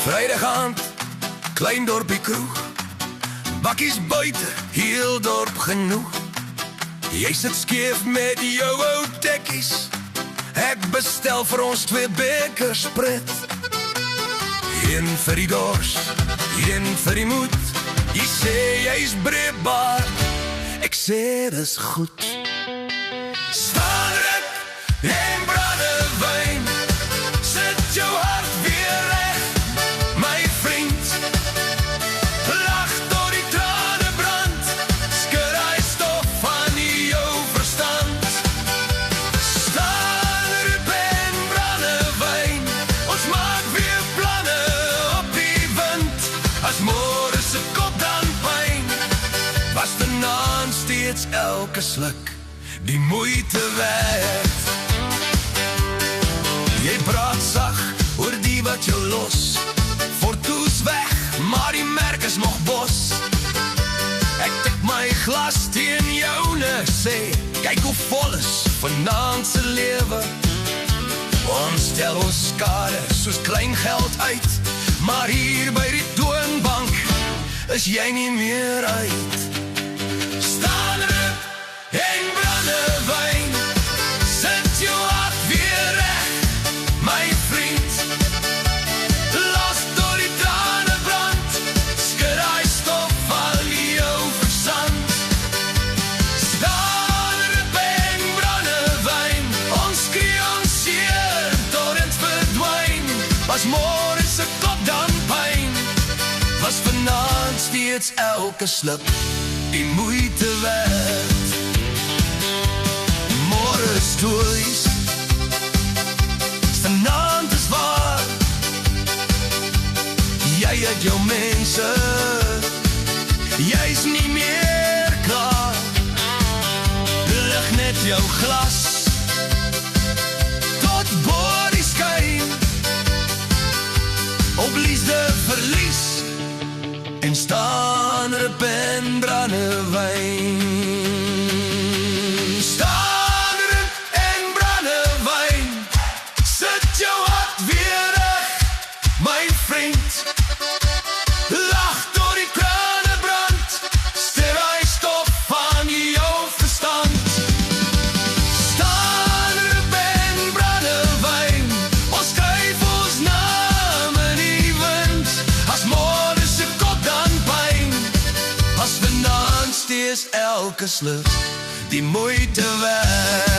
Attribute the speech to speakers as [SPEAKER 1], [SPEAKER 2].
[SPEAKER 1] Vrydag aand, klein dorpie kroeg, bakkies buite, heel dorp genoeg. Jy sit skeef met jou ou tekkies, ek bestel vir ons 2 bekers pret. Een vir die dors, een vir die moed. Jy sê jy's breekbaar, ek sê dis goed. Staan ruk en brandewyn, sit jou hart weer reg, my vriend. Lach tot die trane brand, skud hy stof van jou verstand. Staan ruk en brandewyn, ons maak weer planne op die wind. As môre se kop dan pyn, was vanaand steeds elke sluk die moeite werd. Jy praat sag oor die wat jou los, Fortoes weg, maar die merk is nog bos. Ek tik my glas teen joune, sê, kyk hoe vol is vanaand se lewe. Ons tel ons skade soos klein geld uit, maar hier by die toonbank is jy nie meer uit. Staan ruk en brandewyn, sit jou hart weer reg, my vriend. Los tot die trane brand, skud hy stof van jou verstand. Staan ruk en brandewyn, ons skree ons seer tot het verdwyn. Was môre se kop dan pyn, was vanaand steeds elke sluk die moeite werd. Môre is toys, vanaand is waar. Jy het jou mense, jy's nie meer klaar. Lig net jou glas tot bo die skyn, op liefde verlies en staan rip en brandewyn. Staan rip en brandewyn, sit jou hart weer reg, my vriend. Lach tot die trane brand, stir hy stof van jou verstand. Staan rip en brandewyn, ons skryf ons naam in die wind. As môre se kop dan pyn, was vanaand steeds elke sluk die moeite werd.